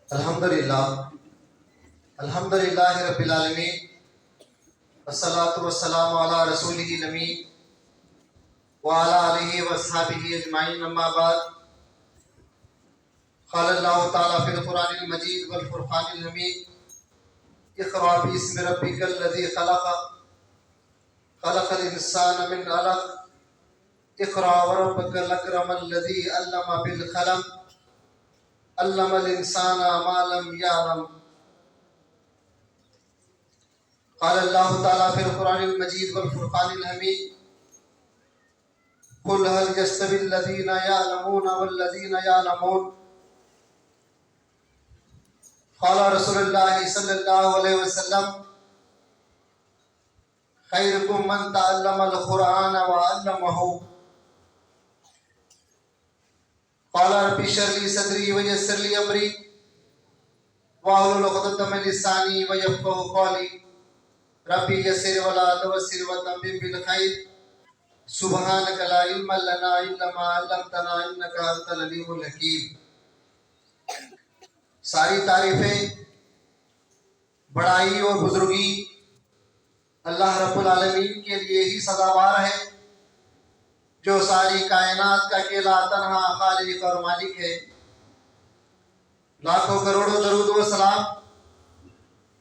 الحمدللہ رب العالمین، والصلاة والسلام علی رسولہ الامین وعلی آلہ واصحابہ اجمعین، اما بعد۔ قال اللہ تعالیٰ فی القرآن المجید والفرقان الحمید: اقرأ باسم ربک الذی خلق، خلق الانسان من علق، اقرأ وربک الاکرم الذی علم بالقلم، علم الانسان ما لم يعلم۔ قال اللہ تعالیٰ فی القرآن المجید والفرقان الحمید: قل هل يستوي الذين يعلمون والذين يعلمون؟ قال رسول اللہ صلی اللہ علیہ وسلم: خیرکم من تعلم القرآن وعلمہ۔ قال رب اشرح لي صدري ويسر لي امري واحلل عقدة من لساني ويفقهوا قولي ربي يسر ولا تعسر وتمم بالخير سبحانك لا علم لنا الا ما علمتنا انك انت العليم الحكيم۔ ساری تعریفیں، بڑائی اور بزرگی اللہ رب العالمین کے لیے ہی سزاوار ہے، جو ساری کائنات کا اکیلا تنہا خالق اور مالک ہے۔ لاکھوں کروڑوں درود و سلام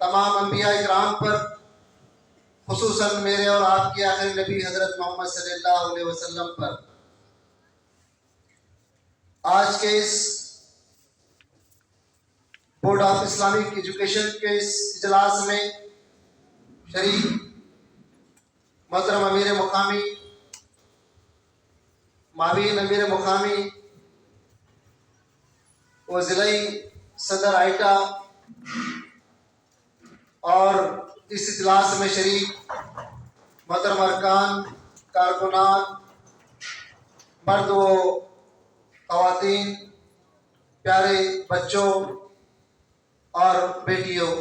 تمام انبیاء اکرام پر، خصوصاً میرے اور آپ کے آخری نبی حضرت محمد صلی اللہ علیہ وسلم پر۔ آج کے اس بورڈ آف اسلامک ایجوکیشن کے اس اجلاس میں شریک محترم امیر مقامی، معاون امیر مقامی و ضلعی صدر آئیٹا، اور اس اجلاس میں شریک محترم ارکان، کارکنان، مرد و خواتین، پیارے بچوں اور بیٹیوں،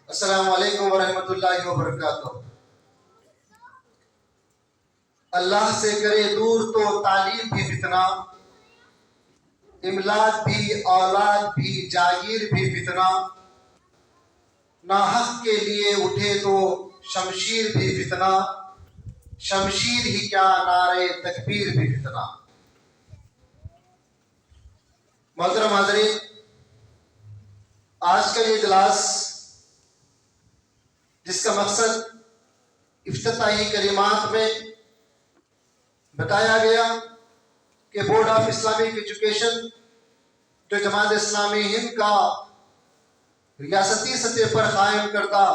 السلام علیکم ورحمۃ اللہ وبرکاتہ۔ اللہ سے کرے دور تو تعلیم بھی فتنہ، املاک بھی، اولاد بھی، جاگیر بھی فتنہ، ناحق کے لیے اٹھے تو شمشیر بھی فتنہ، شمشیر ہی کیا نعرے تکبیر بھی فتنہ۔ محترم حاضرین، آج کا یہ اجلاس جس کا مقصد افتتاحی کلمات میں بتایا گیا کہ بورڈ آف اسلامک ایجوکیشن جو جماعت اسلامی ہند کا ریاستی سطح پر قائم کردہ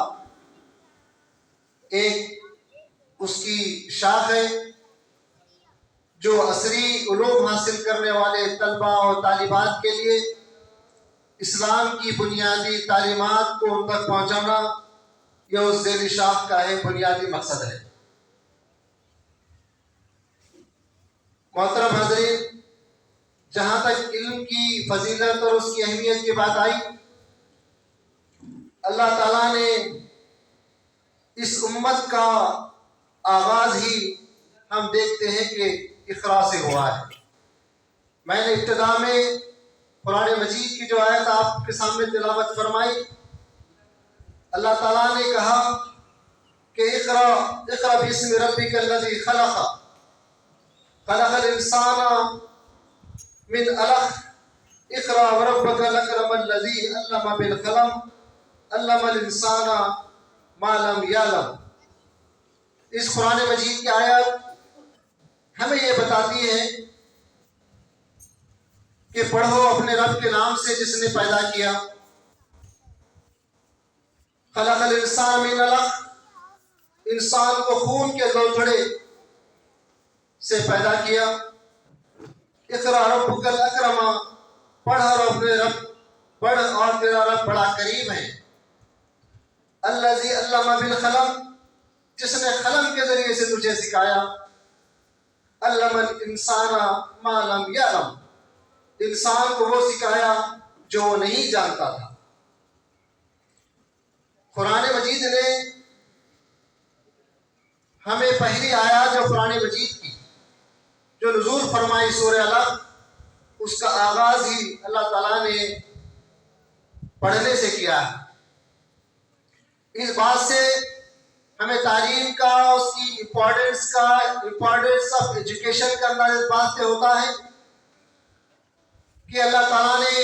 ایک اس کی شاخ ہے، جو عصری علوم حاصل کرنے والے طلباء اور طالبات کے لیے اسلام کی بنیادی تعلیمات کو ان تک پہنچانا، یہ اس ذیلی شاخ کا ایک بنیادی مقصد ہے۔ محترم حاضرین، جہاں تک علم کی فضیلت اور اس کی اہمیت کی بات آئی، اللہ تعالیٰ نے اس امت کا آغاز ہی ہم دیکھتے ہیں کہ اقرا سے ہوا ہے۔ میں نے ابتدا میں قرآن مجید کی جو آیت آپ کے سامنے تلاوت فرمائی، اللہ تعالیٰ نے کہا کہ اقرا باسم ربک الذی خلق، خلق الانسان من علق، اقرا وربک الاکرم الذی علم بالقلم، علم الانسان ما لم یعلم۔ اس قرآن مجید کی آیت ہمیں یہ بتاتی ہے کہ پڑھو اپنے رب کے نام سے جس نے پیدا کیا۔ خلق الانسان من علق، انسان کو خون کے لوتھڑے سے پیدا کیا۔ اقرا ربک الاکرم، پڑھ اور اپنے رب پڑھ اور تیرا رب بڑا کریم ہے۔ الذی علم بالقلم، جس نے قلم کے ذریعے سے تجھے سکھایا۔ علم الانسان ما لم یعلم، انسان کو وہ سکھایا جو وہ نہیں جانتا تھا۔ قرآن مجید نے ہمیں پہلی آیات جو قرآن مجید کی جو نزول فرمائی سورہ علق، اس کا آغاز ہی اللہ تعالیٰ نے پڑھنے سے کیا ہے۔ اس بات سے ہمیں تعلیم کا، اس کی امپورٹنس آف ایجوکیشن کا اندازہ اس بات سے ہوتا ہے کہ اللہ تعالیٰ نے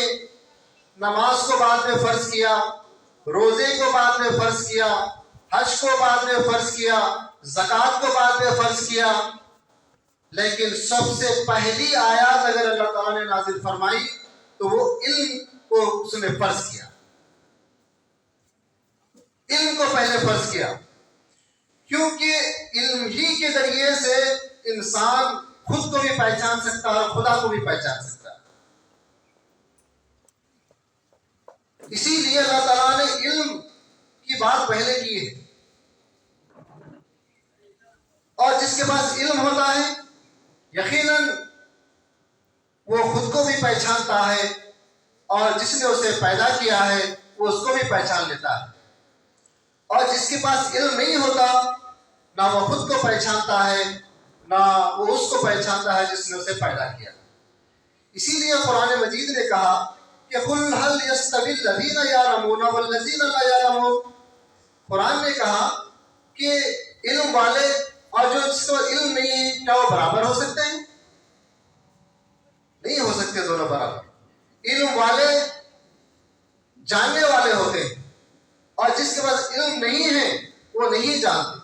نماز کو بعد میں فرض کیا، روزے کو بعد میں فرض کیا، حج کو بعد میں فرض کیا، زکوٰۃ کو بعد میں فرض کیا، لیکن سب سے پہلی آیات اگر اللہ تعالیٰ نے نازل فرمائی تو وہ علم کو اس نے فرض کیا، علم کو پہلے فرض کیا، کیونکہ علم ہی کے ذریعے سے انسان خود کو بھی پہچان سکتا ہے اور خدا کو بھی پہچان سکتا ہے۔ اسی لیے اللہ تعالیٰ نے علم کی بات پہلے کی ہے، اور جس کے پاس علم ہوتا ہے یقیناً وہ خود کو بھی پہچانتا ہے، اور جس نے اسے پیدا کیا ہے وہ اس کو بھی پہچان لیتا ہے، اور جس کے پاس علم نہیں ہوتا نہ وہ خود کو پہچانتا ہے نہ وہ اس کو پہچانتا ہے جس نے اسے پیدا کیا۔ اسی لیے قرآن مجید نے کہا کہ قُلْ هَلْ يَسْتَوِي الَّذِينَ يَعْلَمُونَ وَالَّذِينَ لَا يَعْلَمُونَ، قرآن نے کہا کہ علم والے اور جو جس کو علم نہیں ہے کیا وہ برابر ہو سکتے ہیں؟ نہیں ہو سکتے دونوں برابر۔ علم والے جاننے والے ہوتے ہیں، اور جس کے پاس علم نہیں ہے وہ نہیں جانتے۔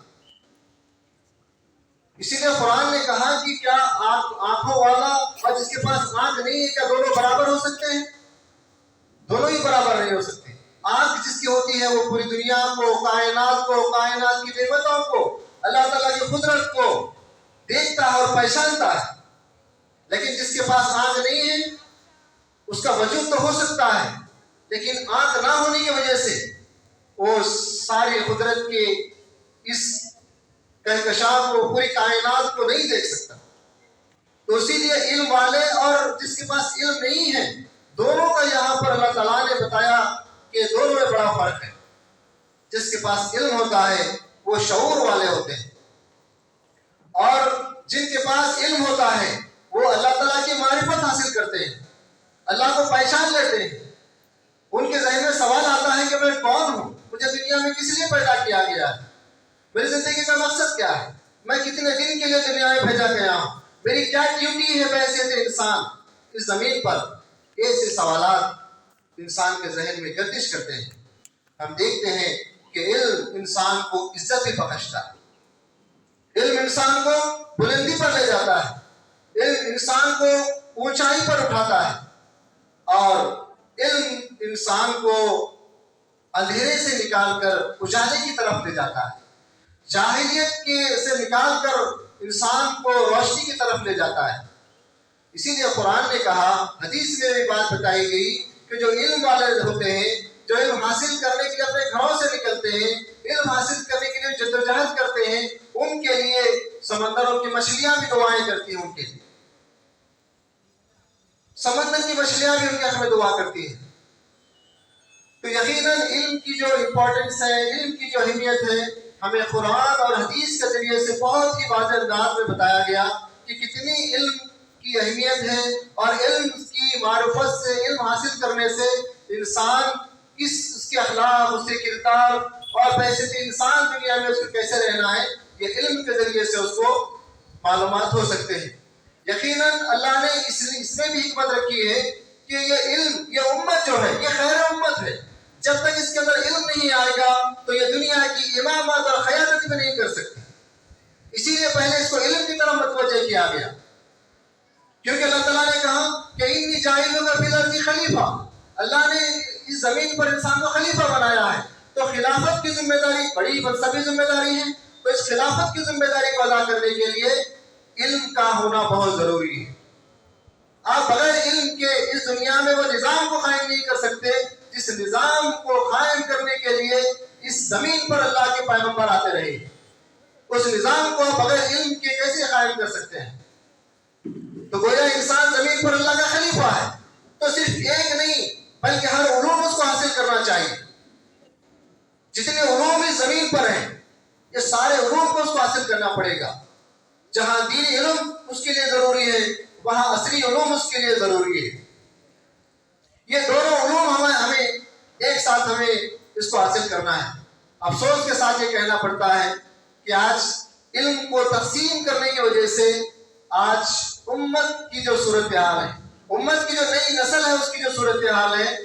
اسی لیے قرآن نے کہا کہ کیا آنکھوں والا اور جس کے پاس آنکھ نہیں ہے کیا دونوں برابر ہو سکتے ہیں؟ دونوں ہی برابر نہیں ہو سکتے۔ آنکھ جس کی ہوتی ہے وہ پوری دنیا کو، کائنات کی نعمتوں کو، اللہ تعالیٰ کی قدرت کو دیکھتا ہے اور پہچانتا ہے، لیکن جس کے پاس آنکھ نہیں ہے اس کا وجود تو ہو سکتا ہے لیکن آنکھ نہ ہونے کی وجہ سے وہ ساری قدرت کے اس کہکشاں کو، پوری کائنات کو نہیں دیکھ سکتا۔ تو اسی لیے علم والے اور جس کے پاس علم نہیں ہے دونوں کا یہاں پر اللہ تعالیٰ نے بتایا کہ دونوں میں بڑا فرق ہے۔ جس کے پاس علم ہوتا ہے وہ شعور والے ہوتے ہیں، اور جن کے پاس علم ہوتا ہے وہ اللہ تعالیٰ کی معرفت حاصل کرتے ہیں، اللہ کو پہچان لیتے ہیں۔ ان کے ذہن میں سوال آتا ہے کہ میں کون ہوں، مجھے دنیا میں کس لیے پیدا کیا گیا ہے، میری زندگی کا مقصد کیا ہے، میں کتنے دن کے لیے دنیا میں بھیجا گیا ہوں، میری کیا ڈیوٹی ہے بحیثیت انسان اس زمین پر۔ ایسے سوالات انسان کے ذہن میں گردش کرتے ہیں۔ ہم دیکھتے ہیں کہ علم انسان کو عزت بھی بخشتا ہے، علم انسان کو بلندی پر لے جاتا ہے، علم انسان کو اونچائی پر اٹھاتا ہے، اور علم انسان کو اندھیرے سے نکال کر اجالے کی طرف لے جاتا ہے، جاہلیت سے نکال کر انسان کو روشنی کی طرف لے جاتا ہے۔ اسی لیے قرآن نے کہا، حدیث میں بھی بات بتائی گئی کہ جو علم والے ہوتے ہیں، جو علم حاصل کرنے کے لیے اپنے گھروں سے نکلتے ہیں، علم حاصل کرنے کے لیے جدوجہد کرتے ہیں، ان کے لیے سمندروں کی مچھلیاں بھی دعائیں کرتی ہیں، ان کے لیے سمندر کی مچھلیاں بھی ان کے حق میں دعا کرتی ہیں۔ تو یقیناً علم کی جو امپورٹنس ہے، علم کی جو اہمیت ہے، ہمیں قرآن اور حدیث کے ذریعے سے بہت ہی واضح انداز میں بتایا گیا کہ کتنی علم کی اہمیت ہے، اور علم کی معرفت سے، علم حاصل کرنے سے انسان اس کے اخلاق، اس کے کردار اور بحیثیت انسان دنیا میں اس کو کیسے رہنا ہے، یہ علم کے ذریعے سے اس کو معلومات ہو سکتے ہیں۔ یقیناً اللہ نے اس میں بھی حکمت رکھی ہے کہ یہ علم، یہ امت جو ہے یہ خیر امت ہے۔ جب تک اس کے اندر علم نہیں آئے گا تو یہ دنیا کی امامت اور قیادت بھی نہیں کر سکتی۔ اسی لیے پہلے اس کو علم کی طرف متوجہ کیا گیا، کیونکہ اللہ تعالیٰ نے کہا کہ انی جاعل فی الارض خلیفہ، اللہ نے اس زمین پر انسان کو خلیفہ بنایا ہے، تو خلافت کی ذمہ داری بڑی منصبی ذمہ داری ہے، تو اس خلافت کی ذمہ داری کو ادا کرنے کے لیے علم کا ہونا بہت ضروری ہے۔ آپ بغیر علم کے اس دنیا میں وہ نظام کو قائم نہیں کر سکتے جس نظام کو قائم کرنے کے لیے اس زمین پر اللہ کے پیغمبر آتے رہے۔ اس نظام کو بغیر علم کے کیسے قائم کر سکتے ہیں؟ تو گویا انسان زمین پر اللہ کا خلیفہ ہے، تو صرف ایک نہیں بلکہ ہر علوم اس کو حاصل کرنا چاہیے۔ جتنے علوم اس زمین پر ہیں یہ سارے علوم کو اس کو حاصل کرنا پڑے گا۔ جہاں دینی علم اس کے لیے ضروری ہے وہاں عصری علوم اس کے لیے ضروری ہے. یہ دونوں علوم ہمیں ایک ساتھ ہمیں اس کو حاصل کرنا ہے. افسوس کے ساتھ یہ کہنا پڑتا ہے کہ آج علم کو تقسیم کرنے کی وجہ سے آج امت کی جو صورتحال ہے، امت کی جو نئی نسل ہے اس کی جو صورتحال ہے،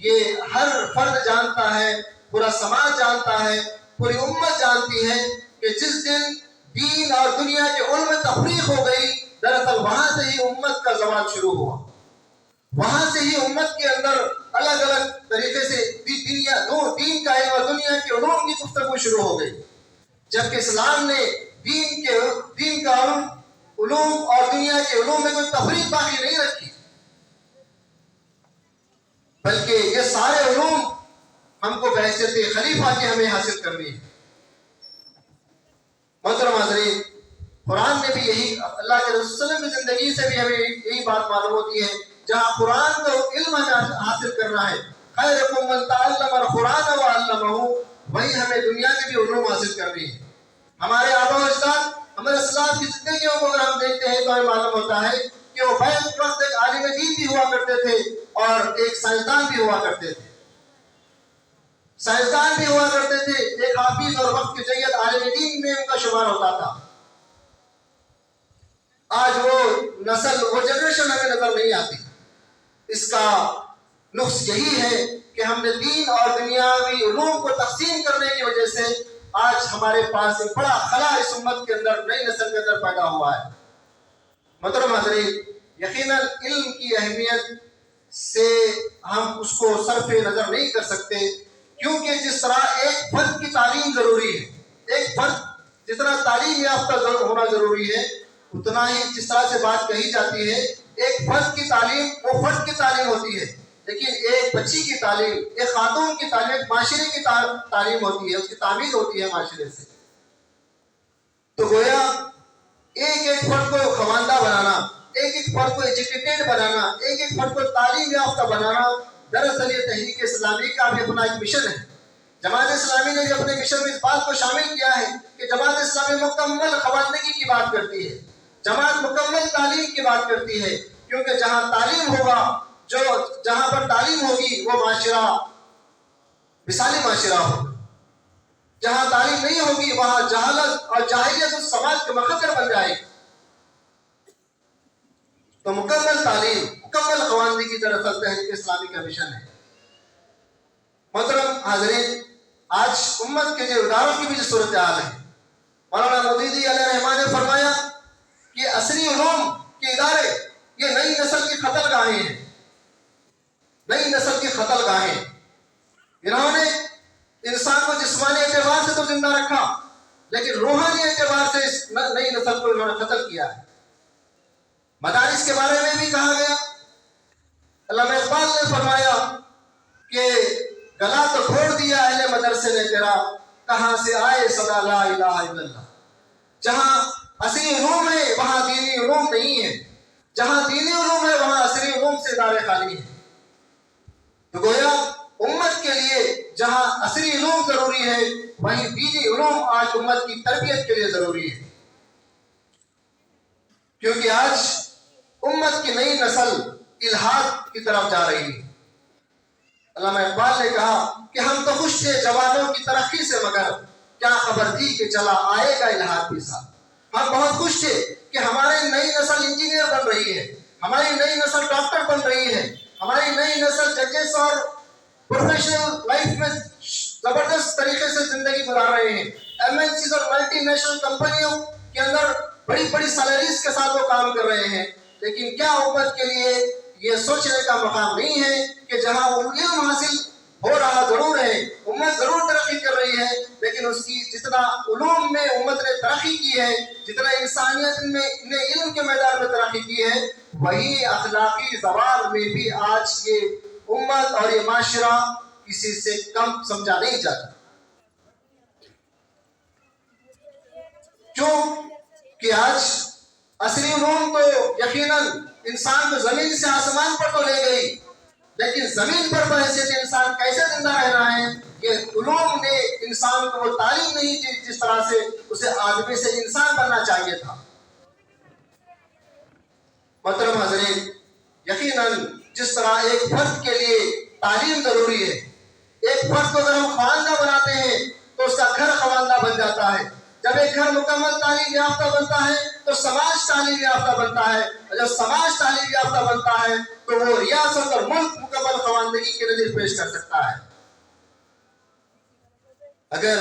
یہ ہر فرد جانتا ہے، پورا سماج جانتا ہے، پوری امت جانتی ہے کہ جس دن دین اور دنیا کے علم میں تفریق ہو گئی، دراصل وہاں سے ہی امت کا زوال شروع ہوا. وہاں سے ہی امت کے اندر الگ الگ طریقے سے دین کا علم اور دنیا کے علوم کی گفتگو شروع ہو گئی. جبکہ اسلام نے دین کا علوم اور دنیا کے علوم میں کوئی تفریق باقی نہیں رکھی، بلکہ یہ سارے علوم ہم کو بحیثیت خلیفہ کے ہمیں حاصل کرنی ہے. محترم حاضرین، قرآن میں بھی یہی، اللہ کے رسول صلی اللہ علیہ وسلم کی زندگی سے بھی ہمیں یہی بات معلوم ہوتی ہے. جہاں قرآن کا علم ہمیں حاصل کرنا ہے، خیرکم من تعلم القرآن وعلمہ، وہی ہمیں دنیا کے بھی علوم حاصل کرنی ہے. ہمارے آبا و اجداد، ہمارے اسلاف کی زندگیوں کو اگر ہم دیکھتے ہیں تو ہمیں معلوم ہوتا ہے کہ وہ بیک وقت ایک عالم دین بھی ہوا کرتے تھے اور ایک سائنسدان بھی ہوا کرتے تھے. سائنسدان بھی ہوا کرتے تھے، ایک حافظ اور وقت کے جید عالم دین میں ان کا شمار ہوتا تھا. آج وہ نسل، وہ جنریشن ہمیں نظر نہیں آتی. اس کا نقص یہی ہے کہ ہم نے دین اور دنیاوی علوم کو تقسیم کرنے کی وجہ سے آج ہمارے پاس ایک بڑا خلا اس امت کے اندر، نئی نسل کے اندر پیدا ہوا ہے. محترم حضرین، یقیناً علم کی اہمیت سے ہم اس کو صرف نظر نہیں کر سکتے، کیونکہ جس طرح ایک فرد کی تعلیم ضروری ہے، ایک فرد جتنا تعلیم یافتہ ہونا ضروری ہے، اتنا ہی جس طرح سے بات کہی جاتی ہے ایک فرد کی تعلیم وہ فرد کی تعلیم ہوتی ہے، لیکن ایک بچی کی تعلیم، ایک خاتون کی تعلیم، ایک معاشرے کی تعلیم ہوتی ہے، اس کی تعمیر ہوتی ہے معاشرے سے. تو گویا ایک ایک فرد کو خواندہ بنانا، ایک ایک فرد کو ایجوکیٹڈ بنانا، ایک ایک فرد کو تعلیم یافتہ بنانا، دراصل یہ تحریک اسلامی کا بھی اپنا ایک مشن ہے. جماعت اسلامی نے بھی اپنے مشن میں اس بات کو شامل کیا ہے کہ جماعت اسلامی مکمل خواندگی کی بات کرتی ہے، جماعت مکمل تعلیم کی بات کرتی ہے، کیونکہ جہاں تعلیم ہوگا، جہاں پر تعلیم ہوگی وہ معاشرہ مثالی معاشرہ ہوگا. جہاں تعلیم نہیں ہوگی وہاں جہالت اور جاہلیت اس سماج کے مخدر بن جائے گی. تو مکمل تعلیم، مکمل خواندگی کی طرف تحریک اسلامی کا مشن ہے. محترم حاضرین، آج امت کے جو اداروں کی بھی جو صورتحال ہے، مولانا مودودی علیہ رحمٰن نے فرمایا کہ عصری علوم کے ادارے یہ نئی نسل کی قتل گاہیں ہیں، نئی نسل کی قتل گاہیں. انہوں نے انسان کو جسمانی اعتبار سے تو زندہ رکھا، لیکن روحانی اعتبار سے اس نئی نسل کو انہوں نے قتل کیا ہے. مدارس کے بارے میں بھی کہا گیا، علامہ اقبال نے فرمایا کہ گلا تو کھوڑ دیا اہل مدرسے نے تیرا، کہاں سے آئے صدا لا الہ الا اللہ. جہاں عصری علوم ہے وہاں دینی علوم نہیں ہے، جہاں دینی علوم ہے وہاں عصری علوم سے ادارے خالی ہیں. تو گویا امت کے لیے جہاں عصری علوم ضروری ہے وہیں دینی علوم آج امت کی تربیت کے لیے ضروری ہے. کیونکہ آج امت کی نئی نسل الحاد کی طرف جا رہی ہے. علامہ اقبال نے کہا کہ ہم تو خوش تھے جوانوں کی ترقی سے، مگر کیا خبر تھی کہ چلا آئے گا الحاد بھی ساتھ. ہم بہت خوش تھے کہ ہماری نئی نسل انجینئر بن رہی ہے، ہماری نئی نسل ڈاکٹر بن رہی ہے، ہماری نئی نسل ججز اور پروفیشنل لائف میں زبردست طریقے سے زندگی گزار رہے ہیں. ایم این سیز اور ملٹی نیشنل کمپنیوں کے اندر بڑی بڑی سیلریز کے ساتھ وہ کام کر رہے ہیں. لیکن کیا امت کے لیے یہ سوچنے کا مقام نہیں ہے کہ جہاں علم حاصل ہو رہا ضرور ہے، امت ضرور ترقی کر رہی ہے، لیکن اس کی جتنا علوم میں امت نے ترقی کی ہے، جتنا انسانیت نے علم کے میدان میں ترقی کی ہے، وہی اخلاقی زوال میں بھی آج یہ امت اور یہ معاشرہ کسی سے کم سمجھا نہیں جاتا. کیوں کہ آج عصری علوم تو یقیناً انسان کو زمین سے آسمان پر تو لے گئی، لیکن زمین پر بحیثیت انسان کیسے زندہ رہ رہا ہے؟ کہ علوم نے انسان کو وہ تعلیم نہیں دی جس طرح سے اسے آدمی سے انسان بننا چاہیے تھا. محترم حاضرین، یقیناً جس طرح ایک فرد کے لیے تعلیم ضروری ہے، ایک فرد کو اگر ہم خواندہ بناتے ہیں تو اس کا گھر خواندہ بن جاتا ہے۔ جب ایک گھر مکمل تعلیم یافتہ بنتا ہے تو سماج تعلیم یافتہ بنتا ہے، اور جب سماج تعلیم یافتہ بنتا ہے تو وہ ریاست اور ملک مکمل خواندگی کے نظر پیش کر سکتا ہے۔ اگر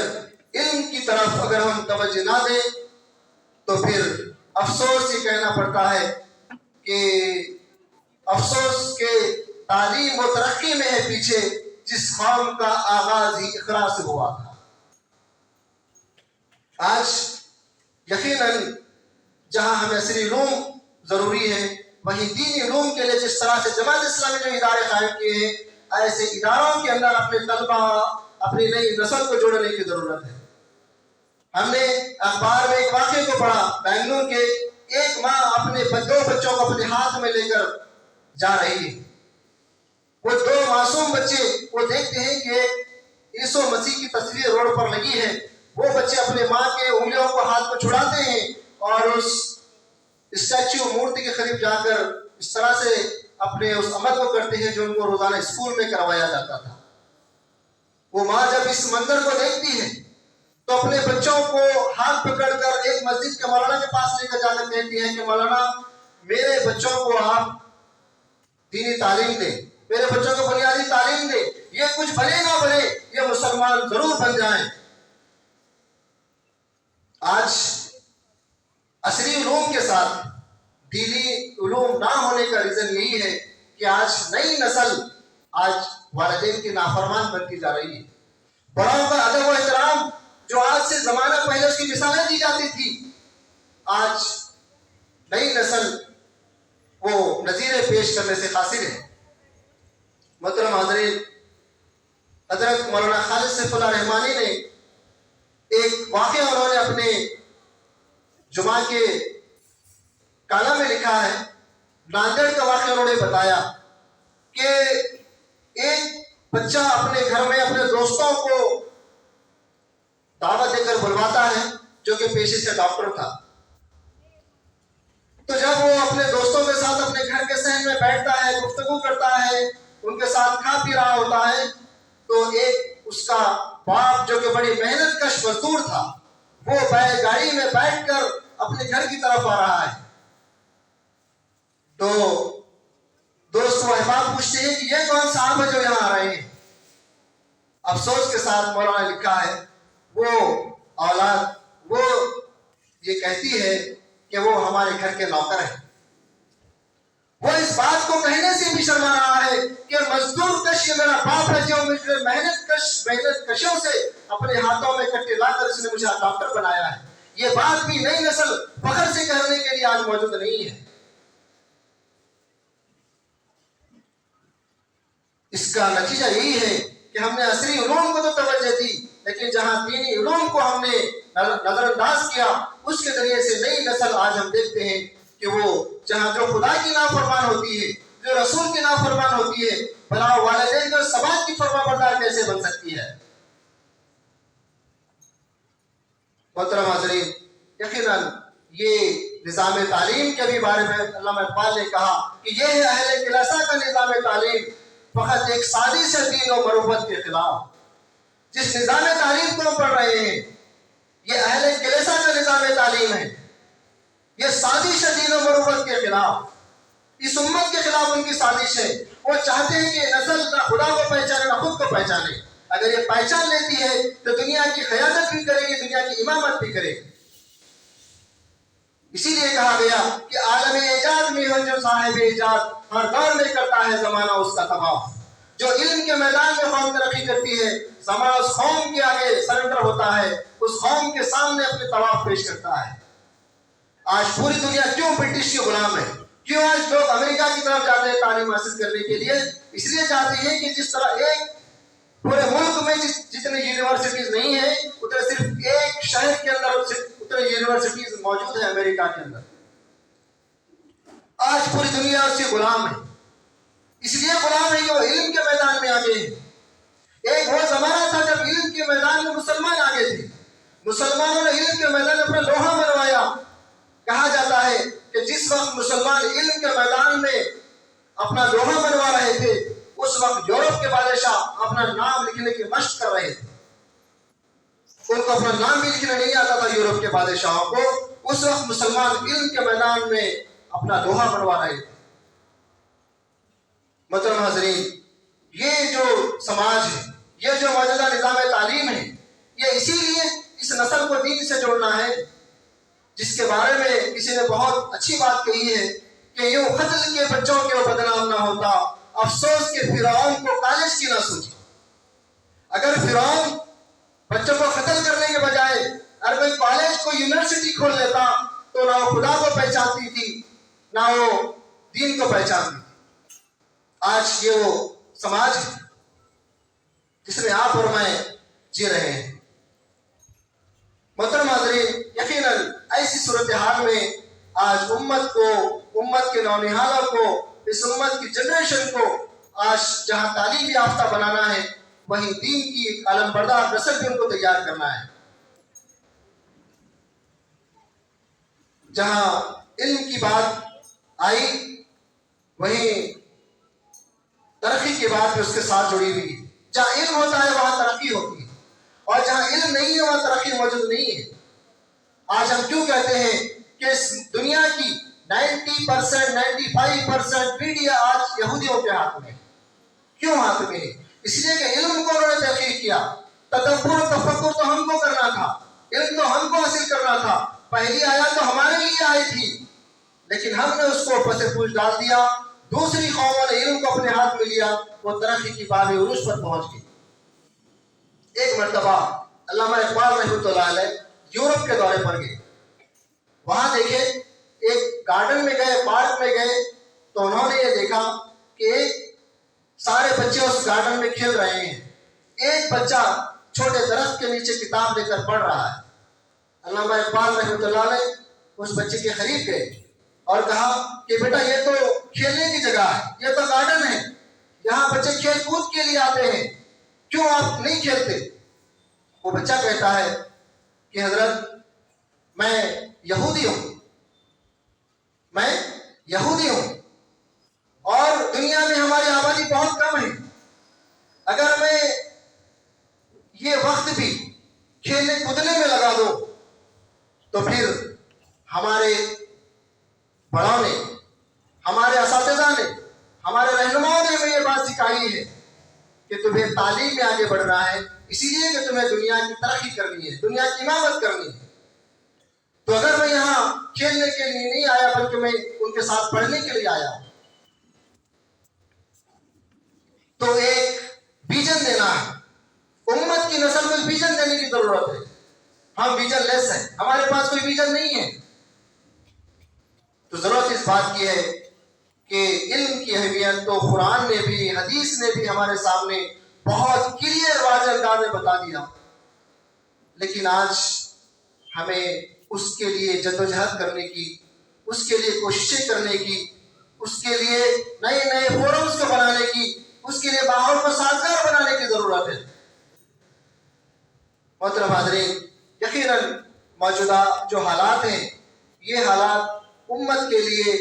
علم کی طرف اگر ہم توجہ نہ دیں تو پھر افسوس یہ کہنا پڑتا ہے کہ افسوس کے تعلیم و ترقی میں ہے پیچھے جس قوم کا آغاز ہی اقرا سے ہوا تھا۔ آج یقیناً جہاں ہمیں عصری علوم ضروری ہے، وہیں دینی علوم کے لیے جس طرح سے جماعت اسلامی جو ادارے قائم کیے ہیں، ایسے اداروں کے اندر اپنے طلبہ، اپنی نئی نسل کو جوڑنے کی ضرورت ہے۔ ہم نے اخبار میں ایک واقعے کو پڑھا، بنگلور کے ایک ماں اپنے دو بچوں کو اپنے ہاتھ میں لے کر جا رہی ہے۔ وہ دو معصوم بچے، وہ دیکھتے ہیں کہ عیسیٰ مسیح کی تصویر روڈ پر لگی ہے، وہ بچے اپنے ماں کے انگلیوں کو ہاتھ کو چھڑاتے ہیں اور اس اسٹیچو مورتی کے قریب جا کر اس طرح سے اپنے اس عمل کو کرتے ہیں جو ان کو روزانہ اسکول میں کروایا جاتا تھا۔ وہ ماں جب اس منظر کو دیکھتی ہے تو اپنے بچوں کو ہاتھ پکڑ کر ایک مسجد کے مولانا کے پاس لے کر جا کر کہتی ہے کہ مولانا، میرے بچوں کو آپ دینی تعلیم دیں، میرے بچوں کو بنیادی تعلیم دیں، یہ کچھ بنے نہ بنے، یہ مسلمان ضرور بن جائیں۔ آج عصری علوم کے ساتھ دینی علوم نہ ہونے کا ریزن یہی ہے کہ آج نئی نسل آج والدین کی نافرمان بنتی جا رہی ہے۔ بڑوں کا ادب و احترام جو آج سے زمانہ پہلے اس کی مثالیں دی جاتی تھی، آج نئی نسل وہ نظیریں پیش کرنے سے قاصر ہے۔ محترم حاضرین، حضرت مولانا خالد سیف اللہ رحمانی نے ایک واقعہ انہوں نے اپنے جمعہ کے کالم میں لکھا ہے، ناندیڑ کا واقعہ انہوں نے بتایا کہ ایک بچہ اپنے گھر میں اپنے دوستوں کو دعوت دے کر بلواتا ہے، جو کہ پیشے سے ڈاکٹر تھا۔ تو جب وہ اپنے دوستوں کے ساتھ اپنے گھر کے صحن میں بیٹھتا ہے، گفتگو کرتا ہے، ان کے ساتھ کھا پی رہا ہوتا ہے، تو ایک اس کا باپ جو کہ بڑی محنت کش مزدور تھا، وہ بیل گاڑی میں بیٹھ کر اپنے گھر کی طرف آ رہا ہے۔ تو دوست و احباب پوچھتے ہیں کہ یہ کون صاحب ہے جو یہاں آ رہے ہیں؟ افسوس کے ساتھ مولانا لکھا ہے وہ اولاد وہ یہ کہتی ہے کہ وہ ہمارے گھر کے نوکر ہیں۔ وہ اس بات کو کہنے سے بھی شرما رہا ہے کہ مزدور کش یہ میرا باپ ہے جو مجھے محنت کشوں سے اپنے ہاتھوں میں کٹے لا کر اس نے مجھے ڈاکٹر بنایا ہے۔ یہ بات بھی نئی نسل فخر سے کہنے کے لیے آج موجود نہیں ہے۔ اس کا نتیجہ یہی ہے کہ ہم نے عصری علوم کو تو توجہ دی، لیکن جہاں دینی علوم کو ہم نے نظر انداز کیا، اس کے ذریعے سے نئی نسل آج ہم دیکھتے ہیں کہ وہ جہاں جو خدا کی نافرمان ہوتی ہے، جو رسول کی نافرمان ہوتی ہے، بھلا والدین اور سماج کی فرما بردار کیسے بن سکتی ہے؟ محترم حاضرین، یقیناً یہ نظام تعلیم کے بھی بارے میں علامہ اقبال نے کہا کہ یہ ہے اہل کلاسا کا نظام تعلیم، فقط ایک سازش ہے دین و مروت کے خلاف۔ جس نظام تعلیم کو ہم پڑھ رہے ہیں، یہ اہل کلیسا کا نظام تعلیم ہے، یہ سازش ہے دین و مروت کے خلاف، اس امت کے خلاف ان کی سازش ہے۔ وہ چاہتے ہیں کہ نسل نہ خدا کو پہچانے نہ خود کو پہچانے۔ اگر یہ پہچان لیتی ہے تو دنیا کی قیادت بھی کرے گی، دنیا کی امامت بھی کرے گی۔ اسی لیے کہا گیا کہ عالم ایجاد میں ہو جو صاحب ایجاد، ہر دور میں کرتا ہے زمانہ اس کا طواف۔ جو علم کے میدان میں قوم ترقی کرتی ہے، زمانہ اس قوم کے آگے سرنڈر ہوتا ہے، اس قوم کے سامنے اپنے طواف پیش کرتا ہے۔ آج پوری دنیا کیوں برٹش کے غلام ہے؟ کیوں آج لوگ امریکہ کی طرف جاتے ہیں تعلیم حاصل کرنے کے لیے؟ اس لیے جاتے ہیں کہ جس طرح ایک پورے ملک میں جتنے یونیورسٹیز نہیں ہیں، اتنے صرف ایک شہر کے اندر اتنے یونیورسٹیز موجود ہیں امریکہ کے اندر۔ آج پوری دنیا اس کے غلام ہے، اس لیے غلام ہے کہ وہ علم کے میدان میں آگے ہیں۔ ایک وہ زمانہ تھا جب علم کے میدان میں مسلمان آگے تھے، مسلمانوں نے علم کے میدان میں اپنا لوہا منوایا۔ کہا جاتا ہے کہ کہ جس وقت مسلمان علم کے میدان میں اپنا لوہا بنوا رہے تھے اس وقت یورپ کے بادشاہ اپنا نام لکھنے کی مشق کر رہے تھے. ان کو اپنا نام بھی لکھنا نہیں آتا تھا یورپ کے بادشاہوں کو. اس وقت مسلمان علم کے میدان میں اپنا لوہا بنوا رہے تھے. محترم حاضرین، یہ جو سماج ہے، یہ جو موجودہ نظام تعلیم ہے، یہ اسی لیے اس نسل کو دین سے جوڑنا ہے، جس کے بارے میں کسی نے بہت اچھی بات کہی ہے کہ یوں قتل کے بچوں کے بدنام نہ ہوتا، افسوس کہ فرعون کو کالج کی نہ سوچی. اگر فرعون بچوں کو قتل کرنے کے بجائے اگر کوئی کالج کو یونیورسٹی کھول لیتا تو نہ وہ خدا کو پہچانتی تھی نہ وہ دین کو پہچانتی تھی. آج یہ وہ سماج ہے جس میں آپ اور میں جی رہے ہیں. محترم حاضرین، یقیناً ایسی صورتحال میں آج امت کے نونہالوں کو، اس امت کی جنریشن کو آج جہاں تعلیم یافتہ بنانا ہے وہیں دین کی ایک علم بردار نسل بھی ان کو تیار کرنا ہے. جہاں علم کی بات آئی وہیں ترقی کی بات بھی اس کے ساتھ جڑی ہوئی ہے. جہاں علم ہوتا ہے وہاں ترقی ہوتی ہے، اور جہاں علم نہیں ہے وہاں ترقی موجود نہیں ہے. آج ہم کیوں کہتے ہیں کہ اس دنیا کی 90% 95% میڈیا آج یہودیوں کے ہاتھ میں ہے؟ کیوں ہاتھ میں ہے؟ اس لیے کہ علم کو انہوں نے تحقیق کیا. تدبر و تفکر تو ہم کو کرنا تھا، علم تو ہم کو حاصل کرنا تھا. پہلی آیات تو ہمارے لیے آئی تھی لیکن ہم نے اس کو پس پوچھ ڈال دیا. دوسری قوموں نے علم کو اپنے ہاتھ میں لیا، وہ ترقی کی باب عروج پر پہنچ گئی. ایک مرتبہ علامہ اقبال رحمۃ اللہ علیہ یورپ کے دورے پر گئے. وہاں دیکھے ایک گارڈن میں گئے، پارک میں گئے تو انہوں نے یہ دیکھا کہ سارے بچے اس گارڈن میں کھیل رہے ہیں. ایک بچہ چھوٹے درخت کے نیچے کتاب لے کر پڑھ رہا ہے. علامہ اقبال رحمۃ اللہ علیہ اس بچے کے قریب گئے اور کہا کہ بیٹا یہ تو کھیلنے کی جگہ ہے، یہ تو گارڈن ہے، یہاں بچے کھیل کود کے لیے آتے ہیں، کیوں آپ نہیں کھیلتے؟ وہ بچہ کہتا ہے کہ حضرت میں یہودی ہوں اور دنیا میں ہماری آبادی بہت کم ہے. اگر میں یہ وقت بھی کھیلنے کودنے میں لگا دوں تو پھر ہمارے بڑوں نے، ہمارے اساتذہ نے، ہمارے رہنماؤں نے ہمیں یہ بات سکھائی ہے کہ تمہیں تعلیم میں آگے بڑھنا ہے، اسی لیے کہ تمہیں دنیا کی ترقی کرنی ہے، دنیا کی امامت کرنی ہے. تو اگر میں یہاں کھیلنے کے لیے نہیں آیا بلکہ میں ان کے ساتھ پڑھنے کے لیے آیا ہوں تو ایک ویژن دینا ہے. امت کی نسل کو ویژن دینے کی ضرورت ہے. ہم ویژن لیس ہیں، ہمارے پاس کوئی ویژن نہیں ہے. تو ضرورت اس بات کی ہے کہ علم کی اہمیت تو قرآن نے بھی، حدیث نے بھی ہمارے سامنے بہت کلیئر واضح انداز میں بتا دیا. لیکن آج ہمیں اس کے لیے جدوجہد کرنے کی، اس کے لیے کوششیں کرنے کی، اس کے لیے نئے نئے فورمز کو بنانے کی، اس کے لیے ماحول کو سازگار بنانے کی ضرورت ہے. محترم حاضرین، یقیناً موجودہ جو حالات ہیں یہ حالات امت کے لیے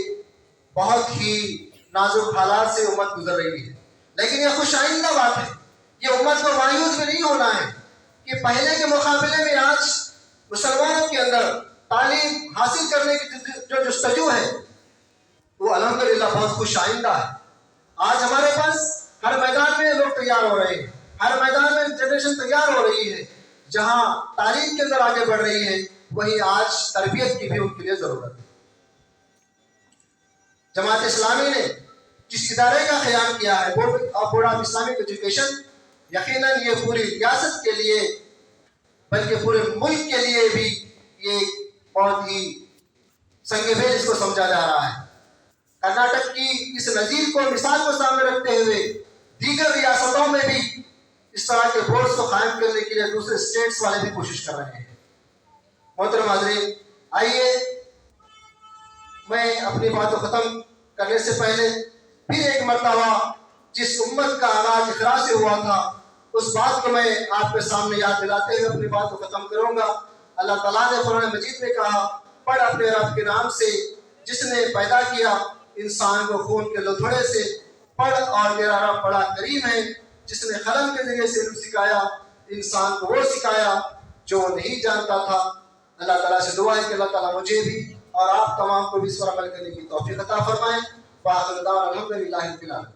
بہت ہی نازک حالات سے امت گزر رہی ہے. لیکن یہ خوش آئندہ بات ہے، یہ امت کو مایوس بھی نہیں ہونا ہے کہ پہلے کے مقابلے میں آج مسلمانوں کے اندر تعلیم حاصل کرنے کی جو جستجو ہے وہ الحمدللہ بہت خوش آئندہ ہے. آج ہمارے پاس ہر میدان میں لوگ تیار ہو رہے ہیں، ہر میدان میں جنریشن تیار ہو رہی ہے. جہاں تعلیم کے اندر آگے بڑھ رہی ہے وہیں آج تربیت کی بھی ان کے لیے ضرورت ہے. جماعت اسلامی نے جس ادارے کا قیام کیا ہے بورڈ آف اسلامک ایجوکیشن، یقیناً یہ پوری ریاست کے لیے بلکہ پورے ملک کے لیے بھی یہ بہت ہی سنگ میل اس کو سمجھا جا رہا ہے. کرناٹک کی اس نظیر کو مثال کو سامنے رکھتے ہوئے دیگر ریاستوں میں بھی اس طرح کے بورڈز کو قائم کرنے کے لیے دوسرے اسٹیٹس والے بھی کوشش کر رہے ہیں. محترم حاضرین، آئیے میں اپنی بات کو ختم کرنے سے پہلے پھر ایک مرتبہ جس امت کا آغاز اقرا سے ہوا تھا اس بات کو میں آپ کے سامنے یاد دلاتے ہوئے اپنی بات کو ختم کروں گا. اللہ تعالیٰ نے قرآن مجید میں کہا، پڑھ اپنے رب کے نام سے جس نے پیدا کیا انسان کو خون کے لتھڑے سے، پڑھ اور تیرا رب بڑا کریم ہے، جس نے قلم کے ذریعے سے علم سکھایا، انسان کو وہ سکھایا جو وہ نہیں جانتا تھا۔ اللہ تعالیٰ سے دعا ہے کہ اللہ تعالیٰ مجھے بھی اور آپ تمام کو بھی اس پر عمل کرنے کی توفیق عطا فرمائیں۔ وآخر دعوانا الحمدللہ رب العالمین۔